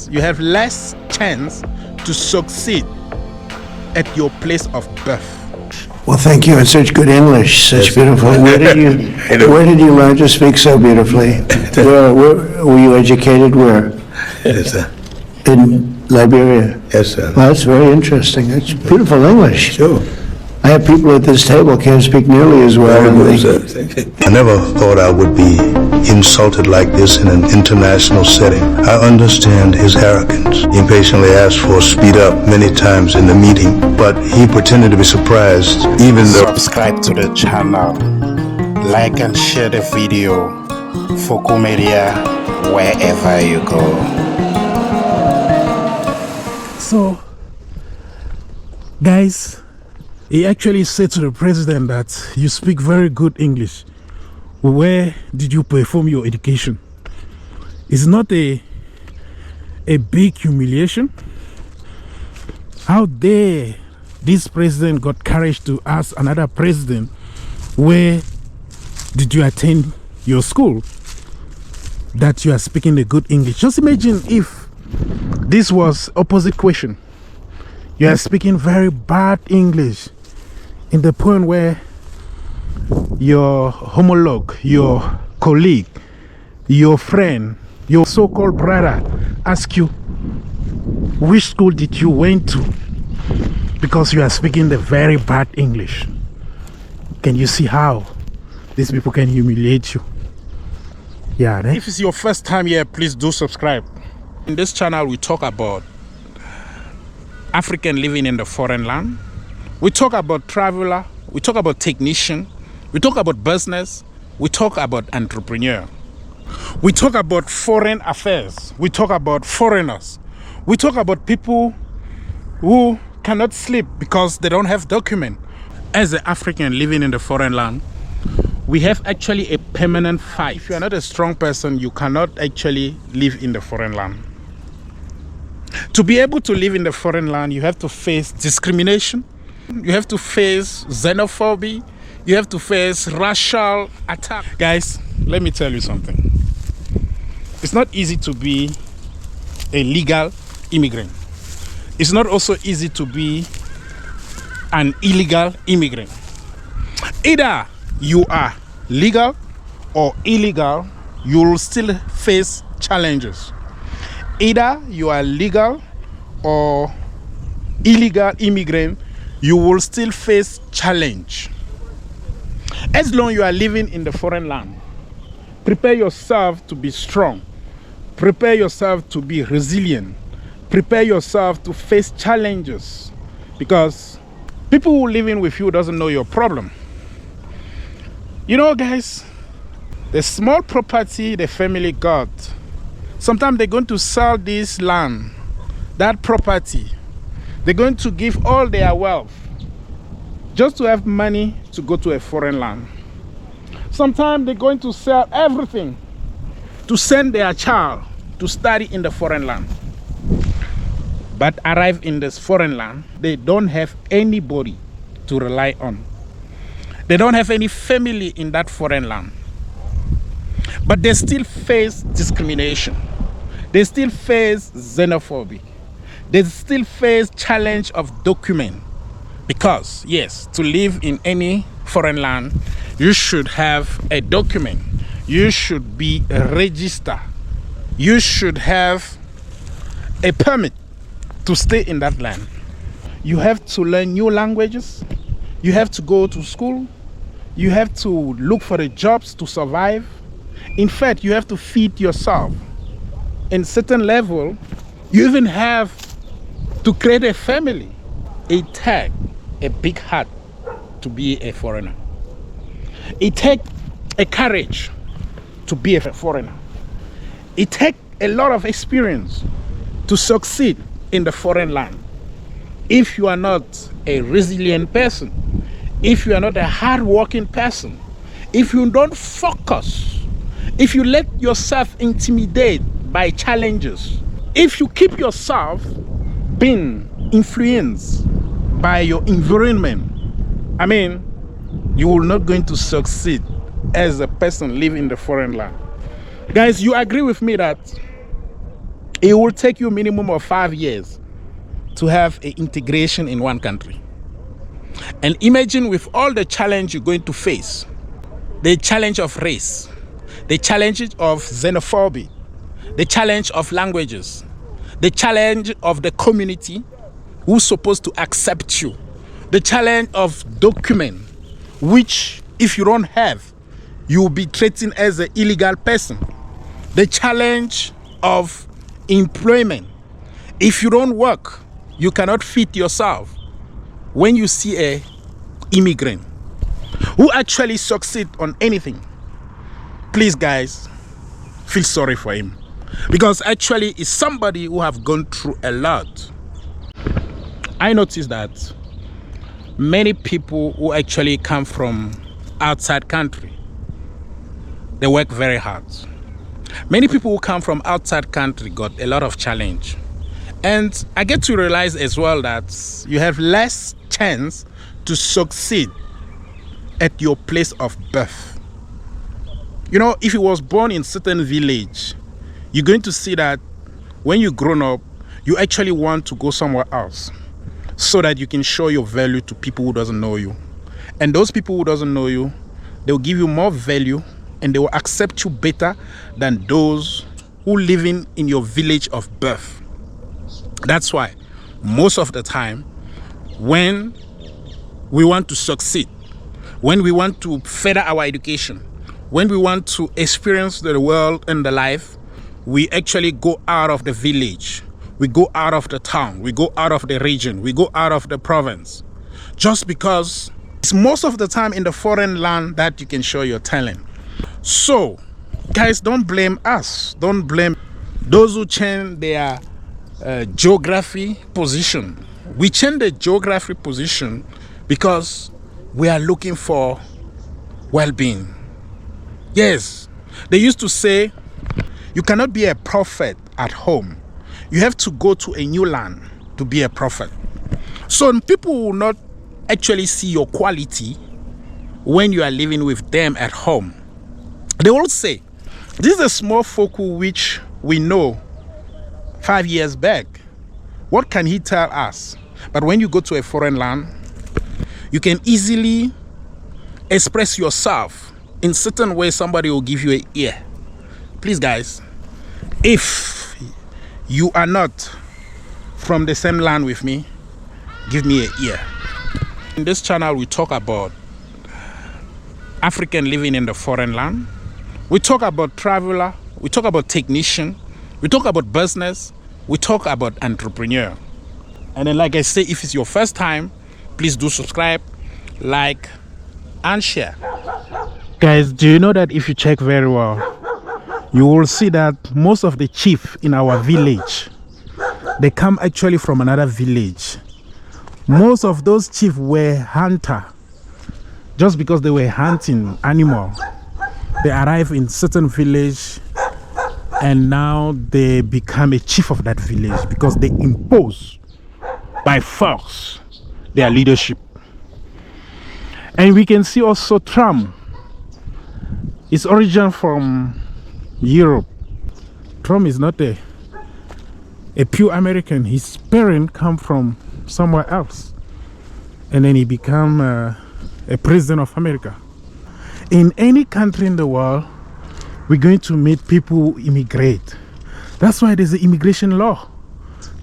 immigrants, you have less chance to succeed at your place of birth. Well, thank you. It's such good English, such beautiful. Where did you learn to speak so beautifully? Where were you educated? Where? Yes, sir. In Liberia? Yes, sir. Well, that's very interesting. It's beautiful English. Sure. I have people at this table can't speak nearly as well. Very good, sir. I never thought I would be insulted like this in an international setting. I understand his arrogance. He impatiently asked for speed up many times in the meeting, but he pretended to be surprised, even though... Subscribe to the channel, like and share the video. Fokou Media, wherever you go. So, guys, he actually said to the president that you speak very good English. Where did you perform your education? It's not a big humiliation. How dare this president got courage to ask another president, where did you attend your school, that you are speaking the good English? Just imagine if this was opposite question. You are speaking very bad English in the point where your homologue, your colleague, your friend, your so-called brother ask you, which school did you went to? Because you are speaking the very bad English. Can you see how these people can humiliate you? Yeah. If it's your first time here, please do subscribe. In this channel, we talk about African living in the foreign land. We talk about traveler. We talk about technician. We talk about business. We talk about entrepreneur. We talk about foreign affairs. We talk about foreigners. We talk about people who cannot sleep because they don't have document. As an African living in the foreign land, we have actually a permanent fight. If you are not a strong person, you cannot actually live in the foreign land. To be able to live in the foreign land, you have to face discrimination. You have to face xenophobia. You have to face racial attack. Guys, let me tell you something. It's not easy to be a legal immigrant. It's not also easy to be an illegal immigrant. Either you are legal or illegal, you will still face challenges. Either you are legal or illegal immigrant, you will still face challenge. As long as you are living in the foreign land, prepare yourself to be strong. Prepare yourself to be resilient. Prepare yourself to face challenges, because people who live in with you doesn't know your problem. You know, guys, the small property the family got, sometimes they're going to sell this land, that property. They're going to give all their wealth just to have money to go to a foreign land. Sometimes they're going to sell everything to send their child to study in the foreign land. But arrive in this foreign land, they don't have anybody to rely on. They don't have any family in that foreign land. But they still face discrimination. They still face xenophobia. They still face challenge of document. Because, yes, to live in any foreign land, you should have a document. You should be registered. You should have a permit to stay in that land. You have to learn new languages. You have to go to school. You have to look for the jobs to survive. In fact, you have to feed yourself. In certain level, you even have to create a family. It takes a big heart to be a foreigner. It takes a courage to be a foreigner. It takes a lot of experience to succeed in the foreign land. If you are not a resilient person, if you are not a hard-working person, if you don't focus, if you let yourself intimidate by challenges, if you keep yourself being influenced by your environment, I mean, you will not going to succeed as a person living in the foreign land. Guys, you agree with me that It will take you a minimum of 5 years to have an integration in one country. And imagine with all the challenge you're going to face, the challenge of race, the challenge of xenophobia, the challenge of languages, the challenge of the community who's supposed to accept you, the challenge of document, which if you don't have, you will be treated as an illegal person, the challenge of employment. If you don't work, you cannot feed yourself. When you see a immigrant who actually succeed on anything, please guys, feel sorry for him, because actually it's somebody who have gone through a lot. I noticed that many people who actually come from outside country, they work very hard. Many people who come from outside country got a lot of challenge. And I get to realize as well that you have less chance to succeed at your place of birth. You know, if you was born in certain village, you're going to see that when you grown up, you actually want to go somewhere else so that you can show your value to people who doesn't know you. And those people who doesn't know you, they'll give you more value and they will accept you better than those who live in your village of birth. That's why most of the time when we want to succeed, when we want to further our education, when we want to experience the world and the life, we actually go out of the village, we go out of the town, we go out of the region, we go out of the province, just because it's most of the time in the foreign land that you can show your talent. So guys, don't blame us, don't blame those who change their geography position. We change the geography position because we are looking for well-being. Yes, they used to say you cannot be a prophet at home. You have to go to a new land to be a prophet. So people will not actually see your quality when you are living with them at home. They will say, this is a small Fokou which we know 5 years back. What can he tell us? But when you go to a foreign land, you can easily express yourself in certain ways. Somebody will give you an ear. Please guys, if you are not from the same land with me, give me an ear. In this channel we talk about African living in the foreign land. We talk about traveler, we talk about technician, we talk about business, we talk about entrepreneur. And then like I say, if it's your first time, please do subscribe, like and share. Guys, do you know that if you check very well, you will see that most of the chief in our village, they come actually from another village. Most of those chiefs were hunter. Just because they were hunting animal, they arrive in certain village and now they become a chief of that village because they impose by force their leadership. And we can see also Trump. Its origin from Europe. Trump is not a pure American. His parents come from somewhere else, and then he become a president of America. In any country in the world, we're going to meet people who immigrate. That's why there's an immigration law.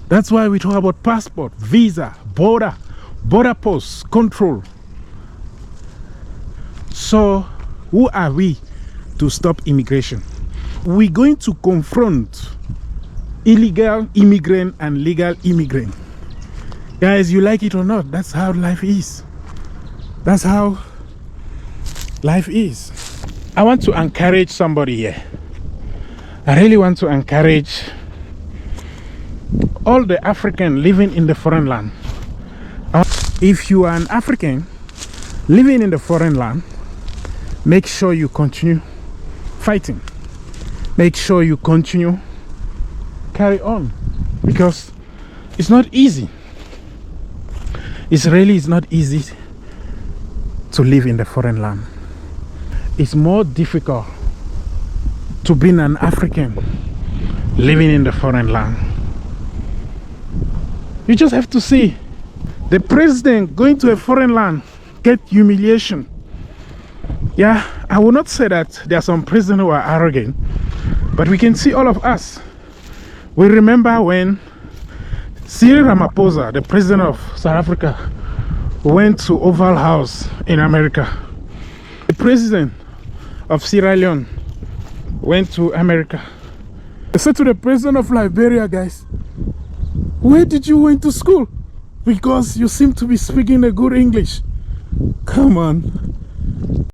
That's why we talk about passport, visa, border posts, control. So who are we to stop immigration? We're going to confront illegal immigrant and legal immigrant. Guys, you like it or not, that's how life is. That's how life is. I want to encourage somebody here. I really want to encourage all the African living in the foreign land. If you are an African living in the foreign land, make sure you continue fighting. Make sure you continue carry on, because it's not easy. It's not easy to live in the foreign land. It's more difficult to be an African living in the foreign land. You just have to see the president going to a foreign land get humiliation. Yeah, I will not say that there are some presidents who are arrogant, but we can see all of us. We remember when Cyril Ramaphosa, the president of South Africa, went to Oval House in America. The president of Sierra Leone went to America. I said to the president of Liberia, guys, where did you went to school? Because you seem to be speaking a good English. Come on.